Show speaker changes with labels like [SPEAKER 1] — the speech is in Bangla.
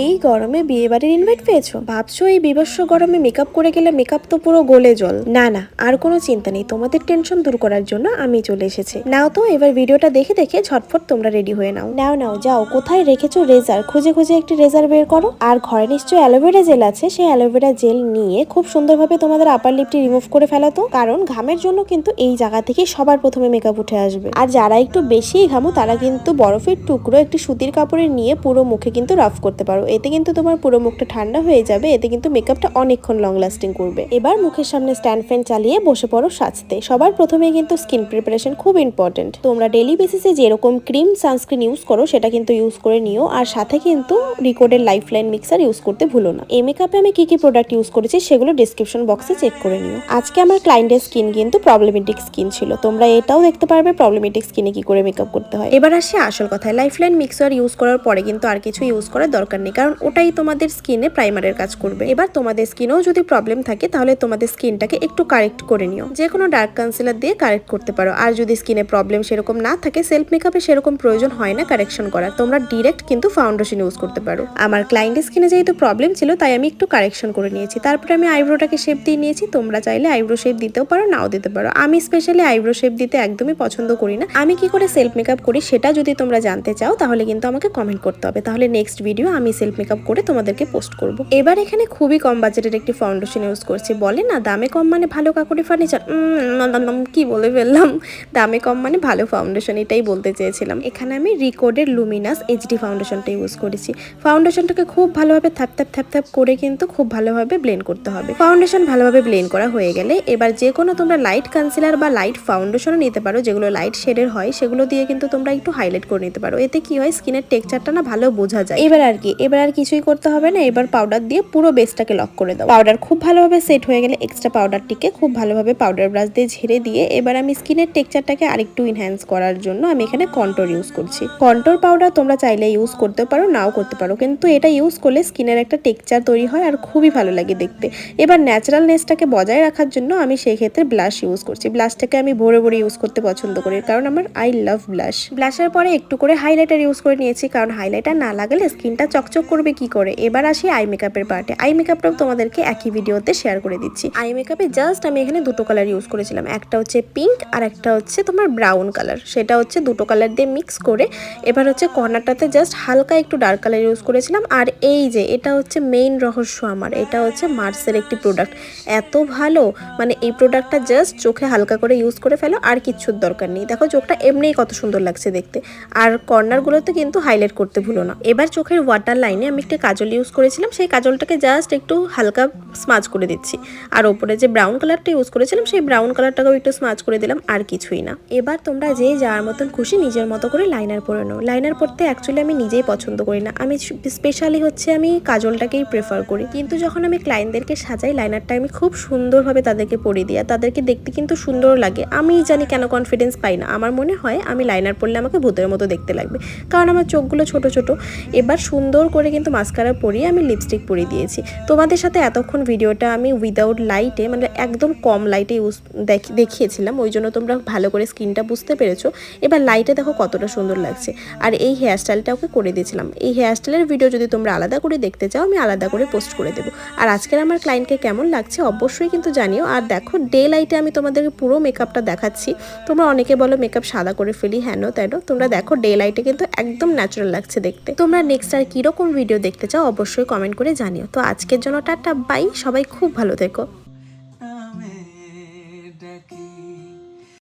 [SPEAKER 1] এই গরমে বিয়ে বাড়ির ইনভাইট পেয়েছো? ভাবছো এই বিভৎস গরমে মেকআপ করে গেলে মেকআপ তো পুরো গলে জল। না না, আর কোনো চিন্তা নেই, তোমাদের টেনশন দূর করার জন্য আমি চলে এসেছি। নাও তো এবার ভিডিওটা দেখে দেখে ঝটফট তোমরা রেডি হয়ে নাও। নাও নাও যাও, কোথায় রেখেছো রেজার? খুঁজে খুঁজে একটি রেজার বের করো। আর ঘরে নিশ্চয়ই অ্যালোভেরা জেল আছে, সেই অ্যালোভেরা জেল নিয়ে খুব সুন্দরভাবে তোমাদের আপার লিপটি রিমুভ করে ফেলাতো, কারণ ঘামের জন্য কিন্তু এই জায়গা থেকে সবার প্রথমে মেকআপ উঠে আসবে। আর যারা একটু বেশি ঘামো তারা কিন্তু বরফের টুকরো একটি সুতির কাপড়ে নিয়ে পুরো মুখে কিন্তু রাফ করতে পারো, এতে কিন্তু তোমার পুরো মুখটা ঠান্ডা হয়ে যাবে, এতে কিন্তু মেকআপটা অনেকক্ষণ লং লাস্টিং করবে। এবার মুখের সামনে স্ট্যান্ড ফ্যান চালিয়ে বসে পড়ো সাজতে। সবার প্রথমে কিন্তু স্কিন প্রিপারেশন খুব ইম্পর্টেন্ট। তোমরা ডেইলি বেসিসে যেরকম ক্রিম সানস্ক্রিন ইউজ করো সেটা কিন্তু ইউজ করে নিও, আর সাথে কিন্তু রিকোডের লাইফলাইন মিক্সার ইউজ করতে ভুলো না। এই মেকআপে আমি কি কি প্রোডাক্ট ইউজ করেছি সেগুলো ডিসক্রিপশন বক্সে চেক করে নিও। আজকে আমার ক্লায়েন্টের স্কিন কিন্তু প্রবলেমেটিক স্কিন ছিল, তোমরা এটাও দেখতে পারবে প্রবলেমেটিক স্কিনে কি করে মেকআপ করতে হয়। এবার আসি আসল কথায়, লাইফলাইন মিক্সার ইউজ করার পরে কিন্তু আর কিছু ইউজ করার দরকার নেই, কারণ ওটাই তোমাদের স্কিনে প্রাইমারের কাজ করবে। এবার তোমাদের স্কিনেও যদি প্রবলেম থাকে তাহলে তোমাদের স্কিনটাকে একটু কারেক্ট করে নিও, যে কোনো ডার্ক কনসিলার দিয়ে কারেক্ট করতে পারো। আর যদি স্কিনে প্রবলেম সেরকম না থাকে, সেলফ মেকআপে সেরকম প্রয়োজন হয় না কারেকশন করার, তোমরা ডিরেক্ট কিন্তু ফাউন্ডেশন ইউজ করতে পারো। আমার ক্লায়েন্টের স্কিনে যেহেতু প্রবলেম ছিল তাই আমি একটু কারেকশন করে নিয়েছি, তারপরে আমি আইব্রোটাকে শেপ দিয়ে নিয়েছি। তোমরা চাইলে আইব্রো শেপ দিতেও পারো, নাও দিতে পারো। আমি স্পেশালি আইব্রো শেপ দিতে একদমই পছন্দ করি না। আমি কি করে সেলফ মেকআপ করি সেটা যদি তোমরা জানতে চাও তাহলে কিন্তু আমাকে কমেন্ট করতে হবে, তাহলে নেক্সট ভিডিও আমি সেলফ মেকআপ করে তোমাদেরকে পোস্ট করব। এবার এখানে খুবই কম বাজেটের একটি ফাউন্ডেশন ইউজ করছি। বলে না দামে কম মানে ভালো কাকুরি ফার্নিচার, কি বলে ফেললাম, দামে কম মানে ভালো ফাউন্ডেশন, এটাই বলতে চেয়েছিলাম। এখানে আমি রিকোডের লুমিনাস এইচডি ফাউন্ডেশনটা ইউজ করেছি। ফাউন্ডেশনটাকে খুব ভালোভাবে থ্যাপ থ্যাপ করে কিন্তু খুব ভালোভাবে ব্লেন্ড করতে হবে। ফাউন্ডেশন ভালোভাবে ব্লেন্ড করা হয়ে গেলে এবার যে কোনো তোমরা লাইট কনসিলার বা লাইট ফাউন্ডেশনও নিতে পারো, যেগুলো লাইট শেডের হয়, সেগুলো দিয়ে কিন্তু তোমরা একটু হাইলাইট করে নিতে পারো। এতে কি হয়, স্কিনের টেক্সচারটা না ভালো বোঝা যায়। এবার আর কিছুই করতে হবে না, এবার পাউডার দিয়ে পুরো বেসটাকে লক করে দাও। পাউডার খুব ভালোভাবে সেট হয়ে গেলে এক্সট্রা পাউডারটিকে খুব ভালোভাবে পাউডার ব্রাশ দিয়ে ঝেড়ে দিয়ে এবার আমি স্কিনের টেক্সচারটাকে আরেকটু এনহ্যান্স করার জন্য আমি এখানে কন্ট্রোর ইউজ করছি। কন্ট্রোর পাউডার তোমরা চাইলে ইউজ করতে পারো, নাও করতে পারো, কিন্তু এটা ইউজ করলে স্কিনের একটা টেক্সচার তৈরি হয় আর খুবই ভালো লাগে দেখতে। এবার ন্যাচারালনেসটাকে বজায় রাখার জন্য আমি সেই ক্ষেত্রে ব্লাশ ইউজ করছি। ব্লাশটাকে আমি ভরে ভরে ইউজ করতে পছন্দ করি, কারণ আমার আই লাভ ব্লাশ। ব্লাশের পরে একটু করে হাইলাইটার ইউজ করে নিয়েছি, কারণ হাইলাইটার না লাগালে স্কিনটা চকচক করবে কি করে। এবার আসি আই মেকআপের পার্টে। আই মেকআপটাও তোমাদেরকে একই ভিডিওতে শেয়ার করে দিচ্ছি। আই মেকআপে জাস্ট আমি এখানে দুটো কালার ইউজ করেছিলাম, একটা হচ্ছে পিঙ্ক আর একটা হচ্ছে তোমার ব্রাউন কালার। সেটা হচ্ছে দুটো কালার দিয়ে মিক্স করে এবার হচ্ছে কর্নারটাতে জাস্ট হালকা একটু ডার্ক কালার ইউজ করেছিলাম। আর এই যে এটা হচ্ছে মেইন রহস্য আমার, এটা হচ্ছে মার্সের একটি প্রোডাক্ট, এত ভালো, মানে এই প্রোডাক্টটা জাস্ট চোখে হালকা করে ইউজ করে ফেলো, আর কিচ্ছুর দরকার নেই। দেখো চোখটা এমনিই কত সুন্দর লাগছে দেখতে। আর কর্নারগুলোতে কিন্তু হাইলাইট করতে ভুলো না। এবার চোখের ওয়াটার লাইনে আমি একটা কাজল ইউজ করেছিলাম, সেই কাজলটাকে জাস্ট একটু হালকা স্মাজ করে দিচ্ছি। আর ওপরে যে ব্রাউন কালারটা ইউজ করেছিলাম সেই ব্রাউন কালারটাকেও একটু স্মাজ করে দিলাম, আর কিছুই না। এবার তোমরা যে যার মতন খুশি নিজের মতো করে লাইনার পরে নাও। লাইনার পরতে অ্যাকচুয়ালি আমি নিজেই পছন্দ করি না, আমি স্পেশালি হচ্ছে আমি কাজলটাকেই প্রেফার করি, কিন্তু যখন আমি ক্লায়েন্টদেরকে সাজাই লাইনারটা আমি খুব সুন্দরভাবে তাদেরকে পরিয়ে দিই, তাদেরকে দেখতে কিন্তু সুন্দর লাগে। আমি জানি কেন কনফিডেন্স পাই না, আমার মনে হয় আমি লাইনার পরলে আমাকে ভূতের মতো দেখতে লাগবে, কারণ আমার চোখগুলো ছোট ছোট। এবার সুন্দর করে কিন্তু মাস্কারা পরিয়ে আমি লিপস্টিক পরিয়ে দিয়েছি। তোমাদের সাথে এতক্ষণ ভিডিওটা আমি উইদাউট লাইটে, মানে একদম কম লাইটে দেখিয়েছিলাম, ওই জন্য তোমরা ভালো করে স্কিনটা বুঝতে পেরেছো। এবার লাইটে দেখো কতটা সুন্দর লাগছে। আর এই হেয়ারস্টাইলটা ওকে করে দিয়েছিলাম। এই হেয়ারস্টাইলের ভিডিও যদি তোমরা আলাদা করে দেখতে চাও আমি আলাদা করে পোস্ট করে দেবো। আর আজকের আমার ক্লায়েন্টকে কেমন লাগছে অবশ্যই কিন্তু জানিও। আর দেখো ডে লাইটে আমি তোমাদেরকে পুরো মেকআপটা দেখাচ্ছি। তোমরা অনেকে বলো মেকআপ সাদা করে ফেলি, হেন তেন, তোমরা দেখো ডে লাইটে কিন্তু একদম ন্যাচারাল লাগছে দেখতে। তোমরা নেক্সট আর কিরকম ভিডিও দেখতে চাও অবশ্যই কমেন্ট করে জানিও। তো আজকের জন্য টাটা বাই, সবাই খুব ভালো থেকো।